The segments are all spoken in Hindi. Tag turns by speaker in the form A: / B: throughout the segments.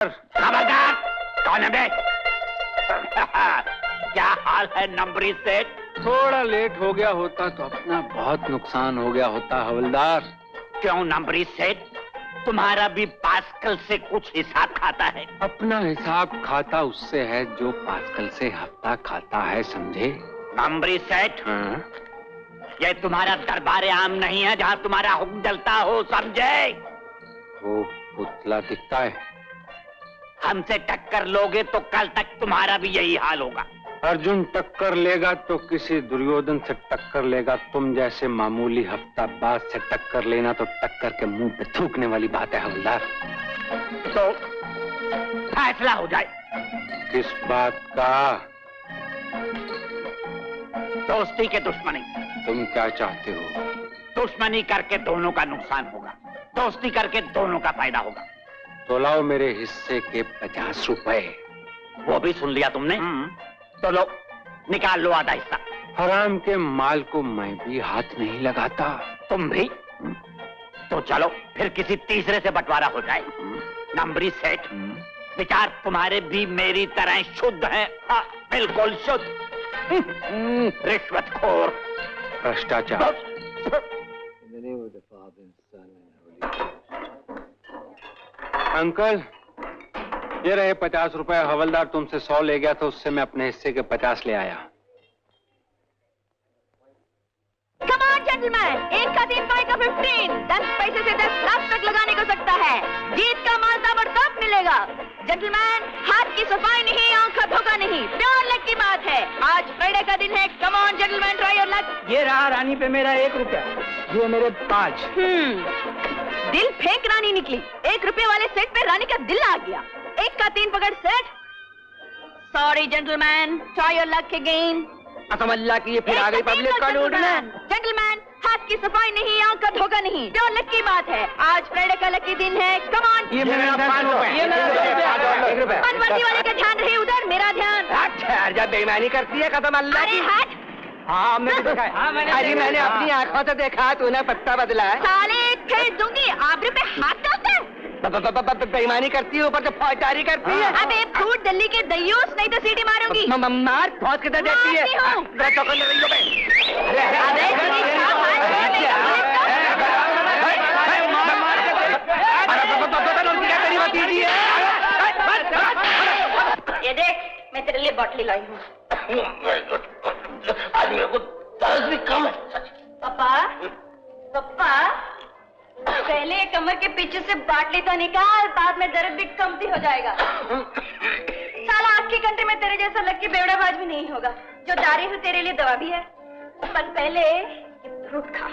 A: खबरदार! कौन है बे? क्या हाल है नंबरी सेठ?
B: थोड़ा लेट हो गया होता तो अपना बहुत नुकसान हो गया होता हवलदार।
A: क्यों नंबरी सेठ? तुम्हारा भी पास्कल से कुछ हिसाब खाता है?
B: अपना हिसाब खाता उससे है जो पास्कल से हफ्ता खाता है, समझे?
A: नंबरी सेठ, ये तुम्हारा दरबार आम नहीं है जहाँ तुम्हारा हुक्म चलता हो, समझे?
B: वो पुतला दिखता है।
A: हमसे टक्कर लोगे तो कल तक तुम्हारा भी यही हाल होगा।
B: अर्जुन टक्कर लेगा तो किसी दुर्योधन से टक्कर लेगा। तुम जैसे मामूली हफ्ताबाज से टक्कर लेना तो टक्कर के मुंह पे थूकने वाली बात है हवलदार।
A: तो फैसला हो जाए।
B: किस बात का?
A: दोस्ती के दुश्मनी।
B: तुम क्या चाहते हो?
A: दुश्मनी करके दोनों का नुकसान होगा, दोस्ती करके दोनों का फायदा होगा।
B: तो लाओ मेरे हिस्से के 50 रुपए।
A: वो भी सुन लिया तुमने? तो लो, निकाल लो आधा हिस्सा।
B: हराम के माल को मैं भी हाथ नहीं लगाता।
A: तुम भी? तो चलो फिर किसी तीसरे से बंटवारा हो जाए। नंबरी सेठ, विचार तुम्हारे भी मेरी तरह शुद्ध है। हाँ, बिल्कुल शुद्ध। रिश्वतखोर,
B: भ्रष्टाचार। अंकल, ये रहे 50 रुपए। हवलदार तुमसे 100 ले गया तो उससे मैं अपने हिस्से के 50 ले आया।
C: Come on, gentlemen, एक का 3 5 का 15, 10 पैसे से 10 लाख तक लगाने को सकता है। जीत का माल ताबड़तोड़ मिलेगा। जेंटलमैन, हाथ की सफाई नहीं, आंख का धोखा नहीं, प्योर लक की बात है। आज फ्राइडे का दिन है। Come on, gentlemen, try your luck।
D: ये रहा रानी पे मेरा 1 रुपया, ये मेरे 5।
C: दिल फेंक रानी निकली। 1 रुपए वाले सेट पे रानी का दिल आ गया। 1 का 3 पकड़ set. Sorry gentleman, try your luck again.
D: Allah की ये फिर आ गई पब्लिक का लूटना।
C: जेंटलमैन, हाथ की सफाई नहीं, आंख का धोखा नहीं, प्योर लक की बात है। आज फ्राइडे का लकी दिन है। Come on.
D: ये मेरा 5 रुपए, ये मेरा 1 रुपया।
C: मनवर्ती वाले का ध्यान रहे उधर, मेरा ध्यान।
D: अच्छा, जब बेईमानी करती है खत्म अल्लाह
C: अरे
D: की।
C: हट।
D: हाँ, मैंने देखा है। अरे मैंने अपनी आंखों से देखा, तूने पत्ता बदला है।
C: साले फेंक दूंगी। आबरू पे हाथ डालता है।
D: बेईमानी करती है, ऊपर से फौजदारी करती है।
C: अबे फूट दिल्ली के दयूस, नहीं तो सीटी मारूंगी।
D: मार फौज किधर देती है?
C: ये देख, मैं तेरे लिए बॉटली लाई हूँ।
A: आज मेरे को दर्द भी कम है।
C: पापा, पापा, पहले कमर के पीछे से बाटली तो निकाल, बाद में दर्द भी कमती हो जाएगा। साला आज के घंटे में तेरे जैसा लक्की बेवड़ाबाज भी नहीं होगा। जो तारीफ है तेरे लिए दवा भी है, पर पहले ये फ्रूट खा,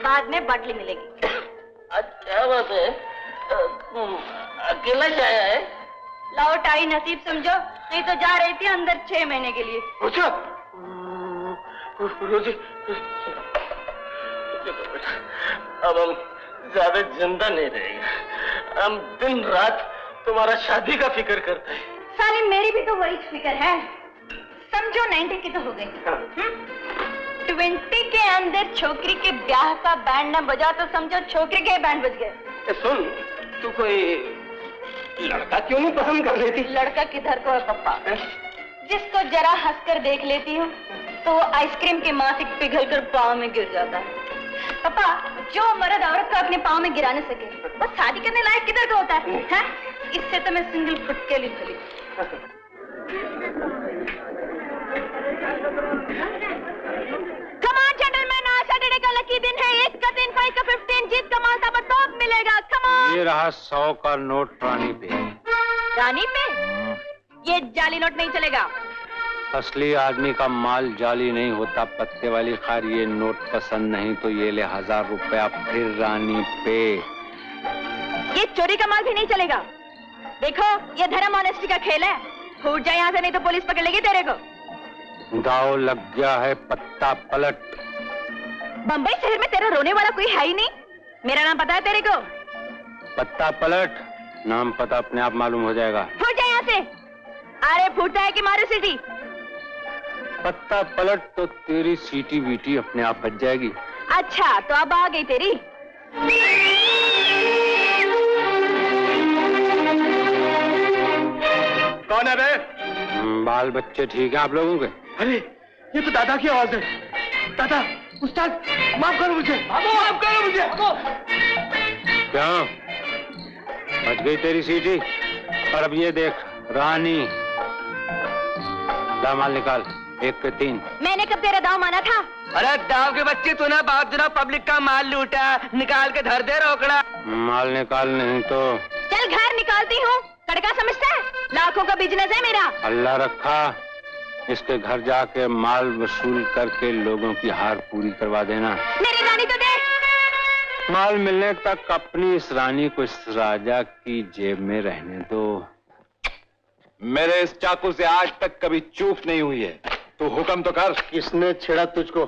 C: बाद में बाटली मिलेगी।
A: क्या बात है? अकेला जाया है?
C: लौट आई नसीब समझो, नहीं तो जा रही थी अंदर 6 महीने के लिए।
A: अच्छा, रोजी, अब हम ज्यादा जिंदा नहीं रहेंगे। हम दिन रात तुम्हारा शादी का फिक्र करते हैं।
C: साली मेरी भी तो वही फिक्र है। समझो 90 की तो हो गई। 20 के अंदर छोकरी के ब्याह का बैंड न बजा तो समझो छोकरी के बैंड बज गए।
A: सुन, तू कोई लड़का क्यों नहीं पसंद कर लेती?
C: लड़का किधर को है पप्पा? जिसको जरा हंसकर देख लेती हूँ तो वो आइसक्रीम के मासिक पिघल कर पाँव में गिर जाता है। पापा, जो मर्द औरत को अपने पाँव में गिरा न सके वो शादी करने लायक किधर का होता है? हैं? इससे तो मैं सिंगल फुट के लिए चली। Come on, gentlemen, आज सैटरडे का लकी दिन है। 1 का 3 5 का 15, जीत का माल ताबड़तोड़ मिलेगा। Come on।
B: ये रहा 100 का नोट रानी पे।
C: रानी पे? ये जाली नोट नहीं चलेगा।
B: असली आदमी का माल जाली नहीं होता पत्ते वाली। खैर ये नोट पसंद नहीं तो ये ले 1000 रुपया फिर रानी पे।
C: ये चोरी का माल भी नहीं चलेगा। देखो, ये धर्म ऑनेस्टी का खेल है। फूट जाए यहाँ से नहीं तो पुलिस पकड़ लेगी तेरे को।
B: दाव लग गया है, पत्ता पलट।
C: बम्बई शहर में तेरा रोने वाला कोई है ही नहीं। मेरा नाम पता है तेरे को?
B: पत्ता पलट। नाम पता अपने आप मालूम हो जाएगा।
C: फूट जाए यहाँ से। अरे फूटता है कि मारू सीटी?
B: पत्ता पलट तो तेरी सीटी बीटी अपने आप बच जाएगी।
C: अच्छा, तो अब आ गई तेरी।
E: कौन है बे?
B: बाल बच्चे ठीक है आप लोगों के?
E: अरे ये तो दादा की आवाज है। दादा, उस्ताद, माफ करो मुझे, माफ करो मुझे।
B: क्या बच गई तेरी सीटी? और अब ये देख रानी, दामाल निकाल 1 पे 3।
C: मैंने कब तेरा दाव माना था?
D: अरे दाव के बच्चे तू ना बाप दिनों पब्लिक का माल लूटा, निकाल के धर दे रोकड़ा।
B: माल निकाल नहीं तो
C: चल घर निकालती हूँ। कड़का समझता है? लाखों का बिजनेस है मेरा।
B: अल्लाह रखा, इसके घर जाके माल वसूल करके लोगों की हार पूरी करवा देना।
C: मेरी रानी तो दे।
B: माल मिलने तक अपनी इस रानी को इस राजा की जेब में रहने दो।
E: मेरे इस चाकू से आज तक कभी चूक नहीं हुई है। तू हुक्म तो कर।
F: किसने छेड़ा तुझको?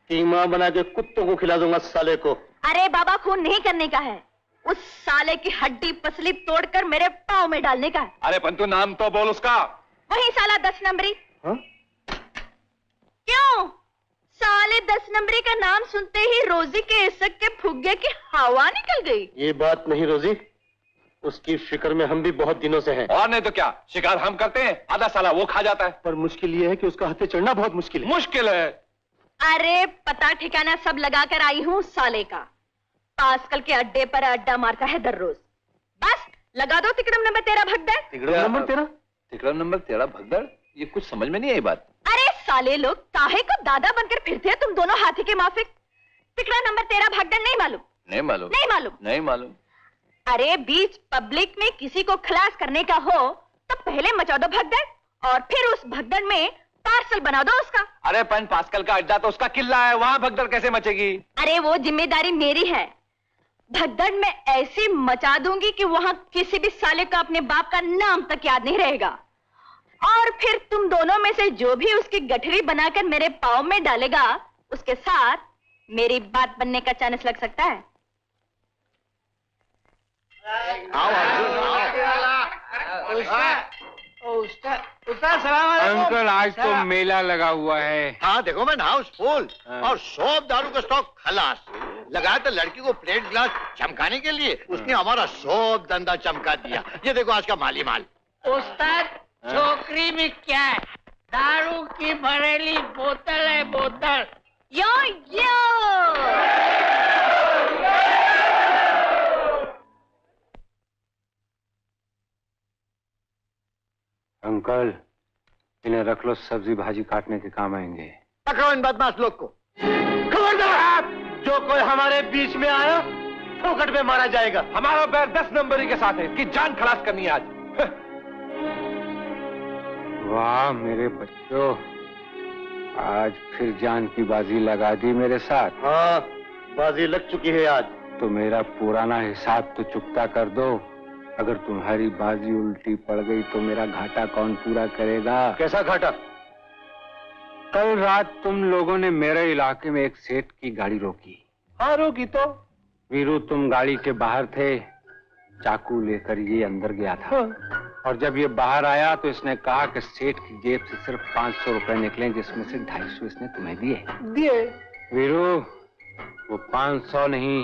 F: कीमा बना के कुत्तों को खिला दूंगा साले को।
C: अरे बाबा, खून नहीं करने का है, उस साले की हड्डी पसली तोड़कर मेरे पाँव में डालने का है।
E: अरे पंतु नाम तो बोल उसका।
C: वही साला 10 नंबरी।
F: हाँ?
C: क्यों? साले 10 नंबरी का नाम सुनते ही रोजी के इसक के फुग्गे की हवा निकल गई।
F: ये बात नहीं रोजी, उसकी फिक्र में हम भी बहुत दिनों से हैं।
E: और नहीं तो क्या, शिकार हम करते हैं, आधा साला वो खा जाता है।
F: पर मुश्किल ये है कि उसका हत्थे चढ़ना बहुत मुश्किल है।
E: मुश्किल है।
C: अरे पता ठिकाना सब लगा कर आई हूँ साले का। पास्कल के अड्डे पर अड्डा मारता है दर रोज। बस लगा दो तिकड़म नंबर 13 भगदड़।
F: तिकड़म नंबर 13?
E: तिकड़म नंबर 13 भगदड़? ये कुछ समझ में नहीं आई बात।
C: अरे साले लोग काहे को दादा बनकर फिरते हैं तुम दोनों हाथी के माफिक। तिकड़ा नंबर 13 भगदड़ नहीं मालूम?
E: नहीं मालूम।
C: नहीं मालूम?
E: नहीं मालूम।
C: अरे बीच पब्लिक में किसी को खलास करने का हो तो पहले मचा दो भगदड़ और फिर उस भगदड़ में पार्सल बना दो उसका।
E: अरे पंच पास्कल का अड्डा तो उसका किला है, वहां भगदड़ कैसे मचेगी?
C: अरे वो जिम्मेदारी मेरी है। भगदड़ में ऐसी मचा दूंगी कि वहां किसी भी साले का अपने बाप का नाम तक याद नहीं रहेगा। और फिर तुम दोनों में से जो भी उसकी गठरी बनाकर मेरे पाँव में डालेगा, उसके साथ मेरी बात बनने का चांस लग सकता है।
B: अंकल आज तो मेला लगा हुआ है।
F: हाँ देखो मैं हाउसफुल और सब दारू का स्टॉक खलास। लगाया तो लड़की को प्लेट गिलास चमकाने के लिए, उसने हमारा सब धंधा चमका दिया। ये देखो आज का माली माल।
G: उस्ताद, छोकरी में क्या है? दारू की भरेली बोतल है, बोतल।
C: यो यो
B: अंकल इन्हें रख लो, सब्जी भाजी काटने के काम आएंगे।
F: पकड़ो इन बदमाश लोग को। खबरदार, जो कोई हमारे बीच में आया फोकट में मारा जाएगा।
E: हमारा पैर 10 नंबरी के साथ है, इसकी जान खलास करनी है आज।
B: वाह मेरे बच्चों, आज फिर जान की बाजी लगा दी मेरे साथ।
F: हाँ, बाजी लग चुकी है आज।
B: तो मेरा पुराना हिसाब तो चुकता कर दो। अगर तुम्हारी बाजी उल्टी पड़ गई तो मेरा घाटा कौन पूरा करेगा?
F: कैसा घाटा?
B: कल रात तुम लोगों ने मेरे इलाके में एक सेठ की गाड़ी रोकी।
F: हाँ रोकी तो।
B: वीरू तुम गाड़ी के बाहर थे, चाकू लेकर ये अंदर गया था। और जब ये बाहर आया तो इसने कहा कि सेठ की जेब से सिर्फ 500 रुपए निकले, जिसमें से 250 इसने तुम्हें दिए। वीरू वो 500 नहीं,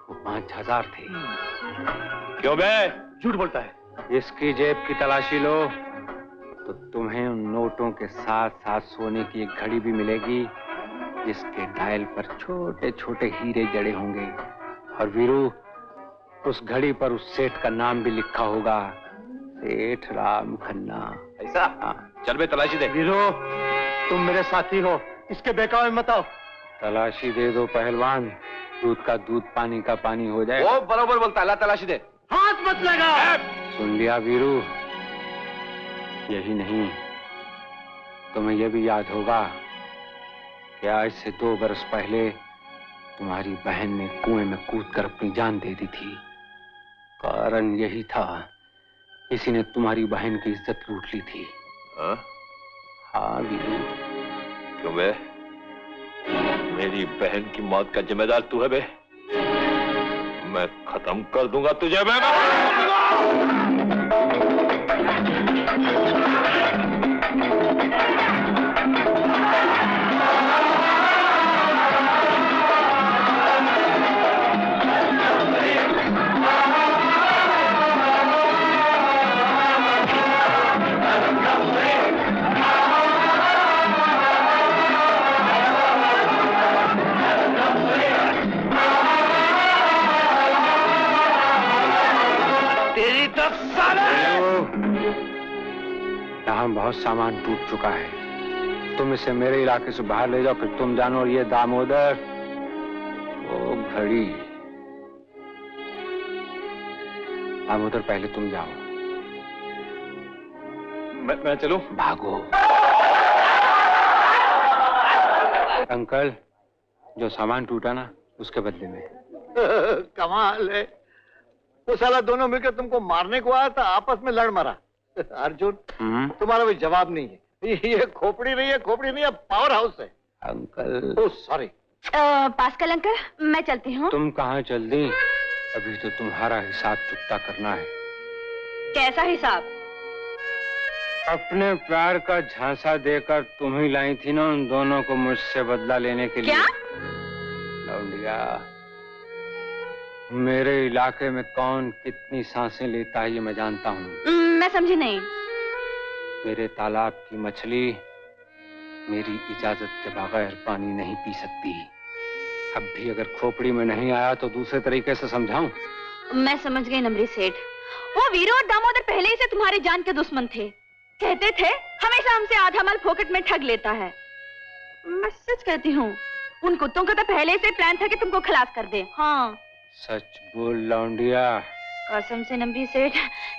B: वो 5000 थे।
E: क्यों बे?
F: झूठ बोलता है।
B: इसकी जेब की तलाशी लो तो तुम्हें उन नोटों के साथ साथ सोने की एक घड़ी भी मिलेगी, जिसके डायल पर छोटे छोटे हीरे जड़े होंगे। और वीरू उस घड़ी पर उस सेठ का नाम भी लिखा होगा, सेठ राम खन्ना।
E: ऐसा? चल बे तलाशी दे।
F: वीरो, तुम मेरे साथी हो, इसके बहकावे मत आओ।
B: तलाशी दे दो पहलवान, दूध का दूध पानी का पानी हो जाए।
E: वो बराबर बोलता है, ला तलाशी दे।
F: हाथ मत लगा।
B: सुन लिया वीरू? यही नहीं, तुम्हें यह भी याद होगा कि आज से 2 बरस पहले तुम्हारी बहन ने कुएं में कूदकर अपनी जान दे दी थी। कारण यही था, किसी ने तुम्हारी बहन की इज्जत लूट ली थी। हाँ वीरू।
E: क्यों बे? मेरी बहन की मौत का जिम्मेदार तू है बे? मैं खत्म कर दूंगा तुझे बे। साले!
B: यहाँ बहुत सामान टूट चुका है। तुम इसे मेरे इलाके से बाहर ले जाओ, फिर तुम जानो। और ये दामोदर, वो घड़ी। दामोदर पहले तुम जाओ।
E: मैं चलूं?
B: भागो। अंकल, जो सामान टूटा ना, उसके बदले में।
F: कमाल है, वो साला दोनों मिलकर तुमको मारने को आया था, आपस में लड़ मरा। अर्जुन, तुम्हारा कोई जवाब नहीं है। ये खोपड़ी नहीं है, खोपड़ी नहीं है, पावर हाउस है।
B: Uncle.
F: Oh sorry.
C: Pascal uncle, मैं चलती हूँ।
B: तुम कहाँ चल दी? अभी तो तुम्हारा हिसाब चुकता करना है।
C: कैसा हिसाब?
B: अपने प्यार का झांसा देकर तुम ही लाई थी ना उन दोनों को मुझसे बदला लेने के लिए।
C: क्या?
B: लौंडिया, मेरे इलाके में कौन कितनी सांसें लेता है ये मैं जानता हूँ।
C: मैं समझी नहीं।
B: मेरे तालाब की मछली मेरी इजाजत के बगैर पानी नहीं पी सकती। अब भी अगर खोपड़ी में नहीं आया तो दूसरे तरीके से समझाऊं?
C: मैं समझ गई नमरी सेठ। वो वीरू और दामोदर पहले ही से तुम्हारी जान के दुश्मन थे। कहते थे हमेशा हमसे आधा माल फोकट में ठग लेता है। मैं सच कहती हूँ, उन कुत्तों का तो पहले से प्लान था कि तुमको खलास कर दे। हाँ,
B: सच बोल लौंडिया।
C: कसम से नमरी सेठ,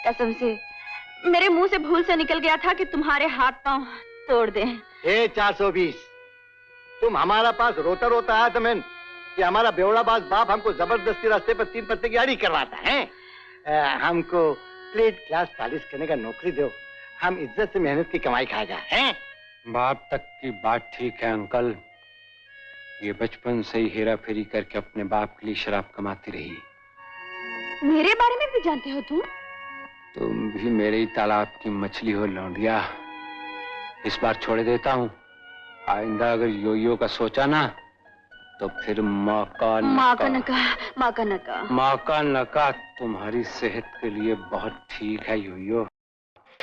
C: कसम से। मेरे मुंह से भूल से निकल गया था कि तुम्हारे हाथ पांव तोड़ दे।
F: 420, तुम हमारा पास रोता रोता आया था मैन कि हमारा बेवड़ाबाज बाप हमको जबरदस्ती रास्ते पर 3 पत्ते की आड़ी करवाता है। हमको प्लेट ग्लास पॉलिश करने का नौकरी दो, हम इज्जत से मेहनत की कमाई खा जाए हैं।
B: बाप तक की बात ठीक है अंकल। ये बचपन से ही हेरा फेरी करके अपने बाप के लिए शराब कमाती रही।
C: मेरे बारे में भी जानते हो तुम?
B: तुम भी मेरे ही तालाब की मछली हो लौंडिया। इस बार छोड़ देता हूँ। आइंदा अगर योयो का सोचा ना तो फिर मौका नका। तुम्हारी सेहत के लिए बहुत ठीक है योयो।